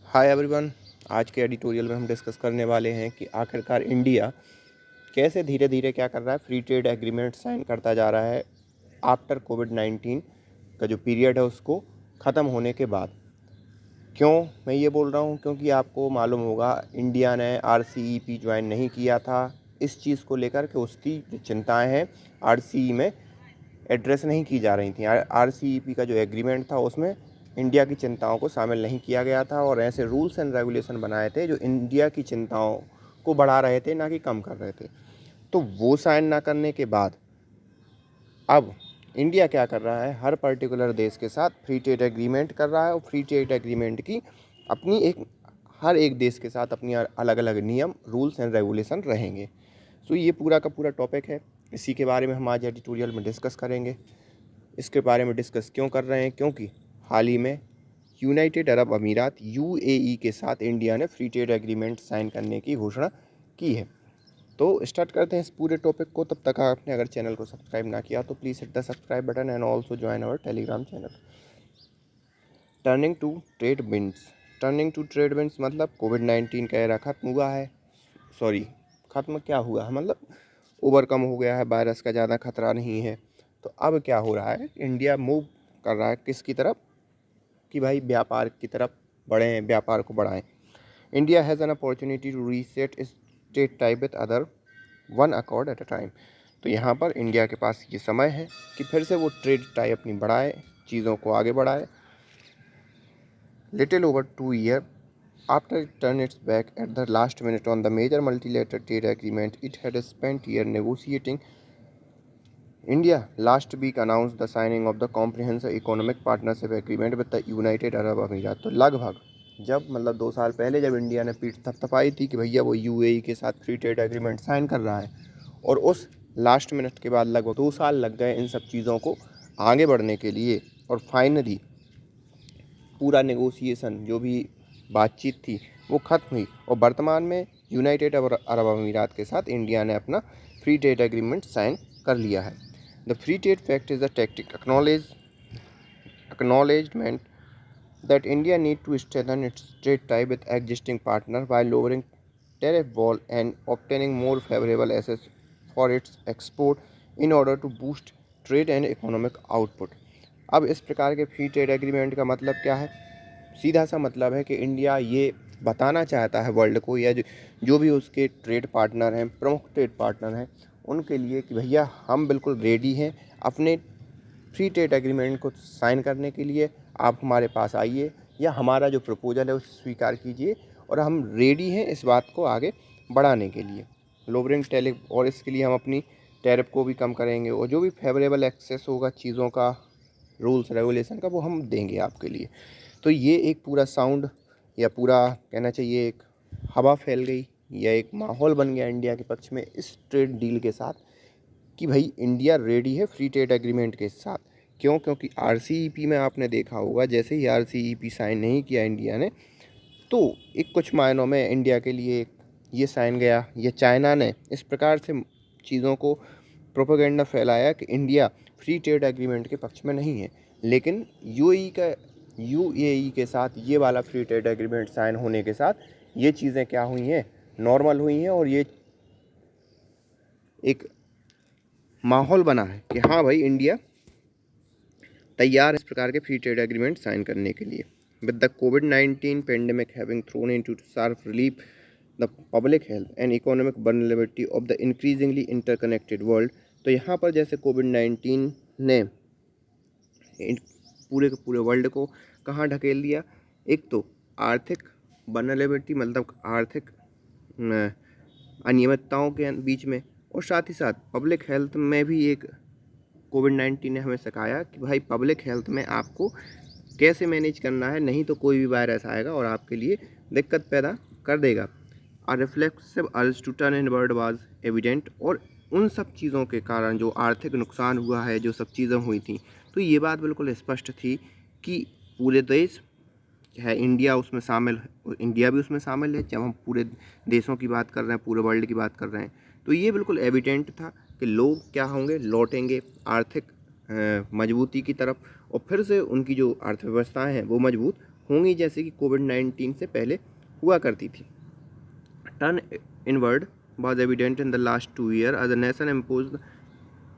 Hi everyone. आज के editorial में हम डिस्कस करने वाले हैं कि आखिरकार इंडिया कैसे धीरे धीरे क्या कर रहा है, फ्री ट्रेड एग्रीमेंट साइन करता जा रहा है आफ्टर कोविड-19 का जो पीरियड है उसको ख़त्म होने के बाद। क्यों मैं ये बोल रहा हूँ? क्योंकि आपको मालूम होगा इंडिया ने आरसीईपी ज्वाइन नहीं किया था। इस चीज़ को लेकर के उसकी जो चिंताएँ हैं आरसीई में एड्रेस नहीं की जा रही थी। आरसीईपी का जो एग्रीमेंट था उसमें इंडिया की चिंताओं को शामिल नहीं किया गया था और ऐसे रूल्स एंड रेगुलेशन बनाए थे जो इंडिया की चिंताओं को बढ़ा रहे थे, ना कि कम कर रहे थे। तो वो साइन ना करने के बाद अब इंडिया क्या कर रहा है, हर पर्टिकुलर देश के साथ फ्री ट्रेड एग्रीमेंट कर रहा है और फ्री ट्रेड एग्रीमेंट की अपनी एक हर एक देश के साथ अपनी अलग अलग नियम, रूल्स एंड रेगुलेशन रहेंगे। सो ये पूरा का पूरा टॉपिक है, इसी के बारे में हम आज एडिटोरियल में डिस्कस करेंगे। इसके बारे में डिस्कस क्यों कर रहे हैं? क्योंकि हाल ही में यूनाइटेड अरब अमीरात यूएई के साथ इंडिया ने फ्री ट्रेड एग्रीमेंट साइन करने की घोषणा की है। तो स्टार्ट करते हैं इस पूरे टॉपिक को। तब तक आपने अगर चैनल को सब्सक्राइब ना किया तो please hit the subscribe button and also join our Telegram channel. Turning to trade winds. Turning to trade winds मतलब कोविड-19 का एरा खत्म हुआ है। खत्म क्या हुआ है, मतलब ओवरकम हो गया है, वायरस का ज़्यादा खतरा नहीं है। तो अब क्या हो रहा है, इंडिया मूव कर रहा है किसकी तरफ कि भाई व्यापार की तरफ बढ़ें, व्यापार को बढ़ाएं। India has an opportunity to reset trade type with other one accord at a time. तो यहाँ पर इंडिया के पास ये समय है कि फिर से वो ट्रेड टाई अपनी बढ़ाए, चीज़ों को आगे बढ़ाए। Little over 2 years after it turned its back at the last minute on the major multilateral trade agreement it had spent year negotiating, India last week announced the signing of the comprehensive economic partnership agreement with the United Arab Emirates। तो लगभग मतलब 2 साल पहले जब India ने पीठ थपथपाई थी कि भैया वो यूएई के साथ फ्री ट्रेड एग्रीमेंट साइन कर रहा है, और उस लास्ट मिनट के बाद लगभग 2 साल लग गए इन सब चीज़ों को आगे बढ़ने के लिए, और फाइनली पूरा नेगोशिएशन जो भी बातचीत थी वो ख़त्म हुई और वर्तमान में यूनाइटेड अरब अमीरात के साथ इंडिया ने अपना फ्री ट्रेड एग्रीमेंट साइन कर लिया है। The free trade fact is a tactic acknowledgement that India need to strengthen its trade tie with existing partners while lowering tariff wall and obtaining more favorable access for its export in order to boost trade and economic output। अब इस प्रकार के free trade agreement का मतलब क्या है? सीधा सा मतलब है कि इंडिया ये बताना चाहता है वर्ल्ड को, या जो भी उसके ट्रेड पार्टनर हैं, प्रमुख ट्रेड पार्टनर हैं, उनके लिए कि भैया हम बिल्कुल रेडी हैं अपने फ्री ट्रेड एग्रीमेंट को साइन करने के लिए। आप हमारे पास आइए या हमारा जो प्रपोजल है उसे स्वीकार कीजिए और हम रेडी हैं इस बात को आगे बढ़ाने के लिए। लोअरिंग टैरिफ, और इसके लिए हम अपनी टैरिफ को भी कम करेंगे और जो भी फेवरेबल एक्सेस होगा चीज़ों का, रूल्स रेगुलेशन का, वो हम देंगे आपके लिए। तो ये एक पूरा साउंड, या पूरा कहना चाहिए एक हवा फैल गई या एक माहौल बन गया इंडिया के पक्ष में इस ट्रेड डील के साथ कि भाई इंडिया रेडी है फ्री ट्रेड एग्रीमेंट के साथ। क्यों? क्योंकि आरसीईपी में आपने देखा होगा, जैसे ही आरसीईपी साइन नहीं किया इंडिया ने, तो एक कुछ मायनों में इंडिया के लिए ये साइन गया। ये चाइना ने इस प्रकार से चीज़ों को प्रोपेगेंडा फैलाया कि इंडिया फ्री ट्रेड एग्रीमेंट के पक्ष में नहीं है, लेकिन यूएई के साथ ये वाला फ्री ट्रेड एग्रीमेंट साइन होने के साथ ये चीज़ें क्या हुई हैं, नॉर्मल हुई हैं, और ये एक माहौल बना है कि हाँ भाई इंडिया तैयार है इस प्रकार के फ्री ट्रेड एग्रीमेंट साइन करने के लिए। With the covid pandemic having throne into sharp relief the public health and economic vulnerability of the increasingly interconnected world. तो यहाँ पर जैसे कोविड-19 ने पूरे के पूरे वर्ल्ड को कहाँ ढकेल दिया? एक तो आर्थिक वल्नरेबिलिटी, मतलब आर्थिक अनियमितताओं के बीच में, और साथ ही साथ पब्लिक हेल्थ में भी एक कोविड-19 ने हमें सिखाया कि भाई पब्लिक हेल्थ में आपको कैसे मैनेज करना है, नहीं तो कोई भी वायरस आएगा और आपके लिए दिक्कत पैदा कर देगा। A reflexive urge to turn inward was evident, और उन सब चीज़ों के कारण जो आर्थिक नुकसान हुआ है, जो सब चीज़ें हुई थी, तो ये बात बिल्कुल स्पष्ट थी कि पूरे देश है, इंडिया उसमें शामिल है, इंडिया भी उसमें शामिल है। जब हम पूरे देशों की बात कर रहे हैं, पूरे वर्ल्ड की बात कर रहे हैं, तो ये बिल्कुल एविडेंट था कि लोग क्या होंगे, लौटेंगे आर्थिक मजबूती की तरफ, और फिर से उनकी जो अर्थव्यवस्थाएं हैं वो मजबूत होंगी जैसे कि कोविड-19 से पहले हुआ करती थी। Turn inward was evident in the last 2 years as the nation imposed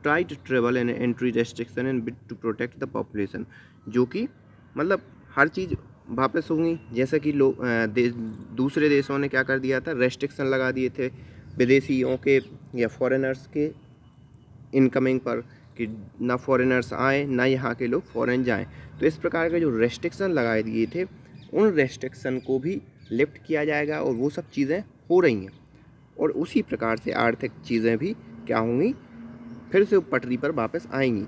tight travel and entry restriction and bid to protect the population, जो कि मतलब हर चीज़ वापस होंगी। जैसा कि लोग दूसरे देशों ने क्या कर दिया था, रेस्ट्रिक्शन लगा दिए थे विदेशियों के या फॉरेनर्स के इनकमिंग पर कि ना फॉरेनर्स आए ना यहाँ के लोग फॉरेन जाएं। तो इस प्रकार के जो रेस्ट्रिक्शन लगाए दिए थे उन रेस्ट्रिक्शन को भी लिफ्ट किया जाएगा और वो सब चीज़ें हो रही हैं और उसी प्रकार से आर्थिक चीज़ें भी क्या होंगी, फिर से पटरी पर वापस आएंगी।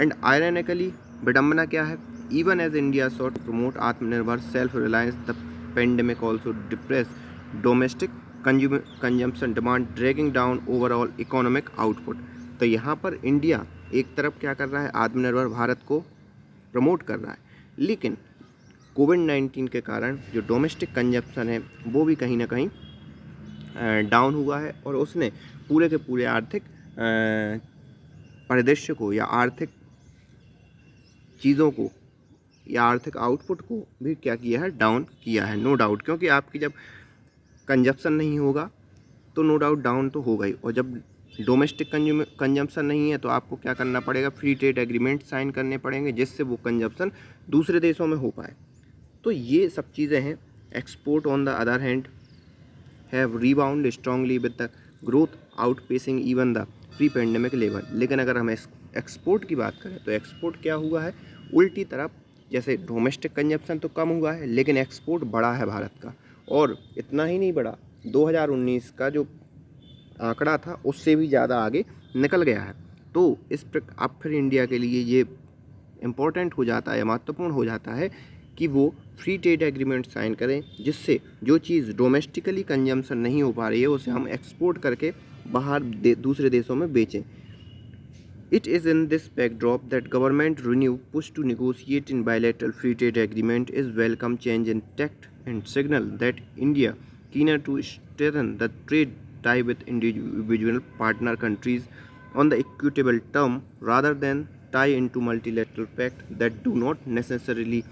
एंड आयरनिकली विडम्बना क्या है, even as India sought to promote Atmanirbhar self reliance the pandemic also depress domestic consumption demand dragging down overall economic output. तो यहाँ पर इंडिया एक तरफ क्या कर रहा है, आत्मनिर्भर भारत को प्रमोट कर रहा है, लेकिन कोविड-19 के कारण जो डोमेस्टिक कंजप्शन है वो भी कहीं ना कहीं डाउन हुआ है और उसने पूरे के पूरे आर्थिक परिदृश्य को या आर्थिक चीज़ों को या आर्थिक आउटपुट को भी क्या किया है, डाउन किया है, नो डाउट। क्योंकि आपकी जब कंजप्शन नहीं होगा तो नो डाउट डाउन तो होगा ही, और जब डोमेस्टिक कंजम्पशन नहीं है तो आपको क्या करना पड़ेगा, फ्री ट्रेड एग्रीमेंट साइन करने पड़ेंगे जिससे वो कंजप्शन दूसरे देशों में हो पाए। तो ये सब चीज़ें हैं। Export on the other hand have rebound strongly with the growth outpacing even the pre pandemic level. लेकिन अगर हम एक्सपोर्ट की बात करें तो एक्सपोर्ट क्या हुआ है, उल्टी तरफ। जैसे डोमेस्टिक कंजप्शन तो कम हुआ है लेकिन एक्सपोर्ट बढ़ा है भारत का, और इतना ही नहीं बढ़ा, 2019 का जो आंकड़ा था उससे भी ज़्यादा आगे निकल गया है। तो इस अब फिर इंडिया के लिए ये इम्पोर्टेंट हो जाता है, महत्वपूर्ण हो जाता है कि वो फ्री ट्रेड एग्रीमेंट साइन करें जिससे जो चीज़ डोमेस्टिकली कंजम्पशन नहीं हो पा रही है उसे हम एक्सपोर्ट करके बाहर दूसरे देशों में बेचें। It is in this backdrop that government renew push to negotiate in bilateral free trade agreement is welcome change in tact and signal that India keener to strengthen the trade tie with individual partner countries on the equitable term rather than tie into multilateral pact that do not necessarily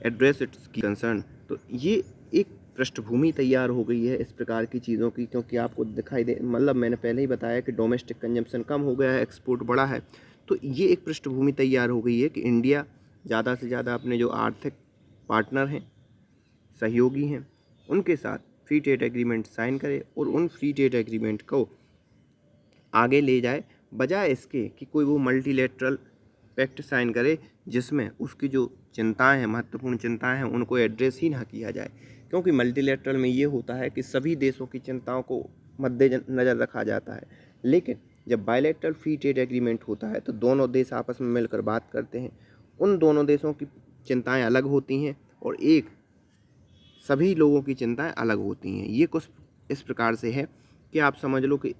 address its key concern। तो ये एक पृष्ठभूमि तैयार हो गई है इस प्रकार की चीज़ों की, क्योंकि आपको दिखाई दे, मतलब मैंने पहले ही बताया कि डोमेस्टिक कंजम्पशन कम हो गया है, एक्सपोर्ट बढ़ा है। तो ये एक पृष्ठभूमि तैयार हो गई है कि इंडिया ज़्यादा से ज़्यादा अपने जो आर्थिक पार्टनर हैं, सहयोगी हैं, उनके साथ फ्री ट्रेड एग्रीमेंट साइन करे और उन फ्री ट्रेड एग्रीमेंट को आगे ले जाए, बजाय इसके कि कोई वो मल्टीलेटरल पैक्ट साइन करे जिसमें उसकी जो चिंताएं हैं, महत्वपूर्ण चिंताएं हैं, उनको एड्रेस ही ना किया जाए। क्योंकि मल्टीलेटरल में ये होता है कि सभी देशों की चिंताओं को मद्देनज़र रखा जाता है, लेकिन जब बायलैटरल फ्री ट्रेड एग्रीमेंट होता है तो दोनों देश आपस में मिलकर बात करते हैं। उन दोनों देशों की चिंताएं अलग होती हैं और एक सभी लोगों की चिंताएं अलग होती हैं। ये कुछ इस प्रकार से है कि आप समझ लो कि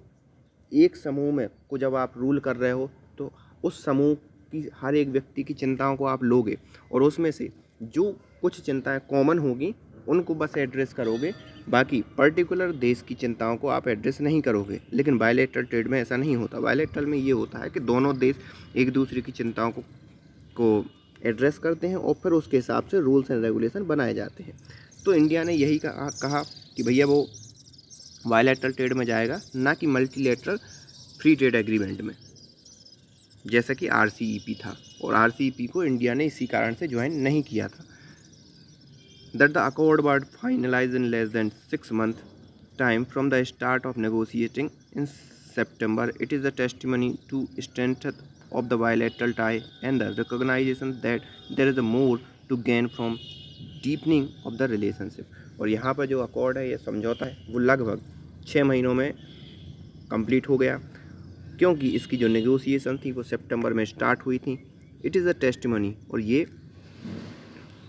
एक समूह में को जब आप रूल कर रहे हो तो उस समूह की हर एक व्यक्ति की चिंताओं को आप लोगे और उसमें से जो कुछ चिंताएं कॉमन होगी उनको बस एड्रेस करोगे, बाकी पर्टिकुलर देश की चिंताओं को आप एड्रेस नहीं करोगे। लेकिन बायलैटरल ट्रेड में ऐसा नहीं होता। बायलैटरल में ये होता है कि दोनों देश एक दूसरे की चिंताओं को एड्रेस करते हैं और फिर उसके हिसाब से रूल्स एंड रेगुलेशन बनाए जाते हैं। तो इंडिया ने यही कहा कि भैया वो बायलैटरल ट्रेड में जाएगा, ना कि मल्टीलेटरल फ्री ट्रेड एग्रीमेंट में, जैसा कि RCEP था। और RCEP को इंडिया ने इसी कारण से ज्वाइन नहीं किया था। That the accord was finalized in less than 6 months time from the start of negotiating in September. It is a testimony to strength of the bilateral tie and the recognition that there is a more to gain from deepening of the relationship। और यहाँ पर जो accord है, ये समझौता है, वो लगभग 6 महीनों में कंप्लीट हो गया, क्योंकि इसकी जो नेगोशिएशन थी वो सितंबर में स्टार्ट हुई थी। इट इज़ अ टेस्टिमनी, और ये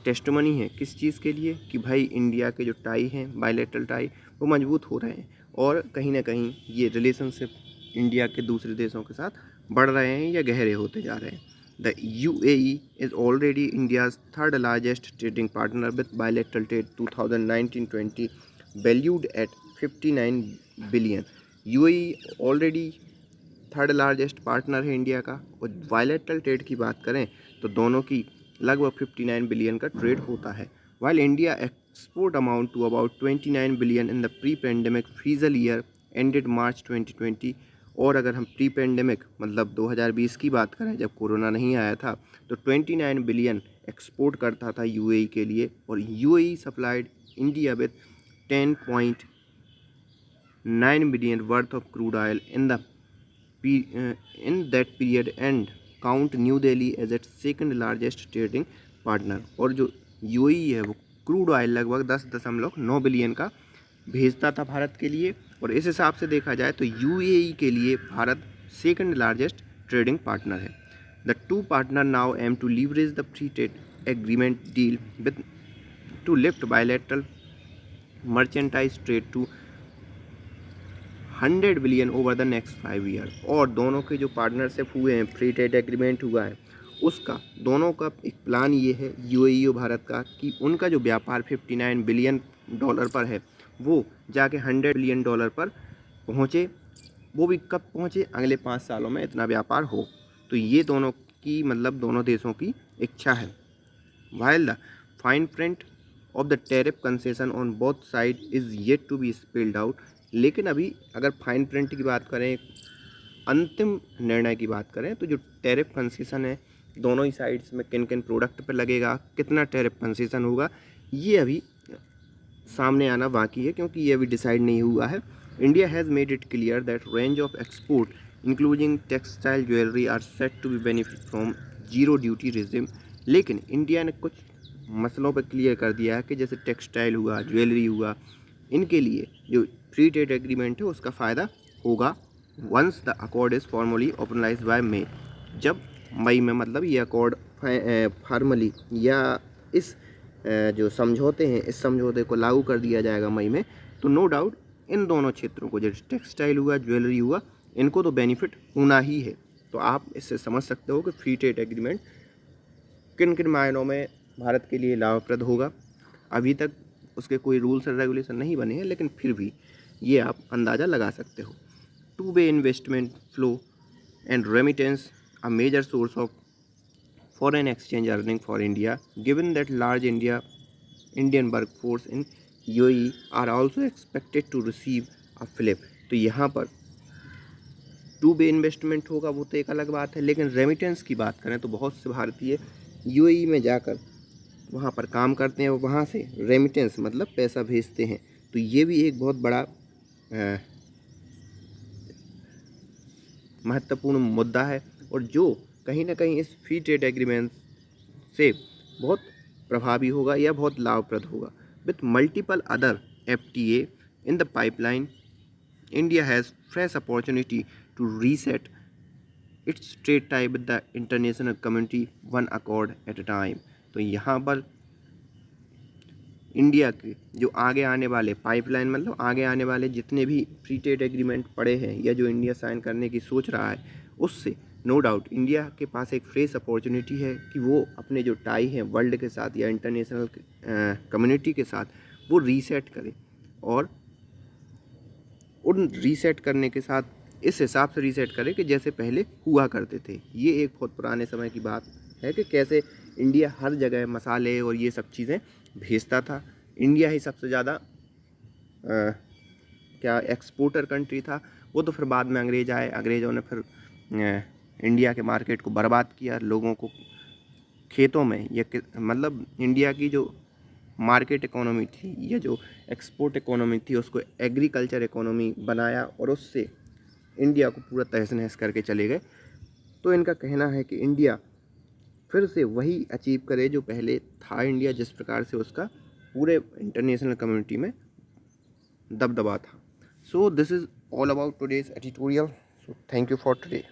टेस्टिमनी है किस चीज़ के लिए कि भाई इंडिया के जो टाई हैं, बायलैटरल टाई, वो मजबूत हो रहे हैं और कहीं ना कहीं ये रिलेशनशिप इंडिया के दूसरे देशों के साथ बढ़ रहे हैं या गहरे होते जा रहे हैं। The UAE is already India's third largest trading partner with bilateral trade 2019-20 valued at 59 billion. UAE already third largest partner है इंडिया का। और बायलैटरल ट्रेड की बात करें तो दोनों की लगभग 59 बिलियन का ट्रेड होता है। While India export amount to about 29 billion in the pre pandemic fiscal year ended March 2020। और अगर हम प्री पेंडेमिक मतलब 2020 की बात करें, जब कोरोना नहीं आया था, तो 29 बिलियन एक्सपोर्ट करता था यूएई के लिए, और UAE supplied India with 10.9 billion worth of crude oil in that period and count New Delhi as its second largest trading partner. और जो यूएई है वो क्रूड ऑयल लगभग 10.9 बिलियन का भेजता था भारत के लिए, और इस हिसाब से देखा जाए तो यूएई के लिए Bharat second largest trading partner है। The two partner now aim to leverage the free trade agreement deal with to lift bilateral merchandise trade to 100 billion over the next 5 year. और दोनों के जो पार्टनरशिप हुए हैं, फ्री ट्रेड एग्रीमेंट हुआ है, उसका दोनों का एक प्लान ये है यूएई और भारत का कि उनका जो व्यापार 59 बिलियन डॉलर पर है वो जाके 100 बिलियन डॉलर पर पहुँचे। वो भी कब पहुँचे? अगले 5 सालों में इतना व्यापार हो। तो ये दोनों की मतलब दोनों देशों की इच्छा है। While the fine print of the tariff concession on both sides is yet to be spelled out, लेकिन अभी अगर फाइन प्रिंट की बात करें, अंतिम निर्णय की बात करें, तो जो टैरिफ कंसेशन है दोनों ही साइड्स में किन किन प्रोडक्ट पर लगेगा, कितना टैरिफ कंसेशन होगा, ये अभी सामने आना बाकी है, क्योंकि ये अभी डिसाइड नहीं हुआ है। India has made it clear that range of export including textile jewellery are set to be benefit from zero duty regime. लेकिन इंडिया ने कुछ मसलों पर क्लियर कर दिया है कि जैसे टेक्सटाइल हुआ, ज्वेलरी हुआ, इनके लिए जो फ्री ट्रेड एग्रीमेंट है उसका फ़ायदा होगा once the accord is formally operationalise by May. जब मई में मतलब ये अकॉर्ड फॉर्मली या इस जो समझौते हैं, इस समझौते को लागू कर दिया जाएगा मई में, तो नो डाउट इन दोनों क्षेत्रों को, जैसे टेक्सटाइल हुआ, ज्वेलरी हुआ, इनको तो बेनिफिट होना ही है। तो आप इससे समझ सकते हो कि फ्री ट्रेड एग्रीमेंट किन किन मायनों में भारत के लिए लाभप्रद होगा। अभी तक उसके कोई रूल्स एंड रेगुलेशन नहीं बने हैं, लेकिन फिर भी ये आप अंदाज़ा लगा सकते हो। Two way investment flow and remittance a major source of foreign exchange earning for India given that large Indian workforce in UAE are also expected to receive a flip. तो यहाँ पर टू वे इन्वेस्टमेंट होगा वो तो एक अलग बात है, लेकिन रेमिटेंस की बात करें तो बहुत से भारतीय यूएई में जाकर वहाँ पर काम करते हैं और वहाँ से रेमिटेंस मतलब पैसा भेजते हैं। तो ये भी एक बहुत बड़ा महत्वपूर्ण मुद्दा है, और जो कहीं ना कहीं इस फ्री ट्रेड एग्रीमेंट से बहुत प्रभावी होगा या बहुत लाभप्रद होगा। With multiple other FTA in the pipeline, India has fresh opportunity to reset its trade tie with the international community one accord at a time. तो यहाँ पर इंडिया के जो आगे आने वाले पाइपलाइन मतलब आगे आने वाले जितने भी फ्री ट्रेड एग्रीमेंट पड़े हैं या जो इंडिया साइन करने की सोच रहा है, उससे नो डाउट इंडिया के पास एक फ्रेश अपॉर्चुनिटी है कि वो अपने जो टाई हैं वर्ल्ड के साथ या इंटरनेशनल कम्युनिटी के साथ वो रीसेट करे, और उन रीसेट करने के साथ इस हिसाब से रीसेट करे कि जैसे पहले हुआ करते थे। ये एक बहुत पुराने समय की बात है कि कैसे इंडिया हर जगह मसाले और ये सब चीज़ें भेजता था। इंडिया ही सबसे ज़्यादा क्या एक्सपोर्टर कंट्री था। वो तो फिर बाद में अंग्रेज आए, अंग्रेज़ों ने फिर इंडिया के मार्केट को बर्बाद किया, लोगों को खेतों में या मतलब इंडिया की जो मार्केट इकोनॉमी थी या जो एक्सपोर्ट इकोनॉमी थी उसको एग्रीकल्चर इकोनॉमी बनाया, और उससे इंडिया को पूरा तहस नहस करके चले गए। तो इनका कहना है कि इंडिया फिर से वही अचीव करे जो पहले था इंडिया, जिस प्रकार से उसका पूरे इंटरनेशनल कम्युनिटी में दबदबा था। So this is all about today's editorial. So thank you for today.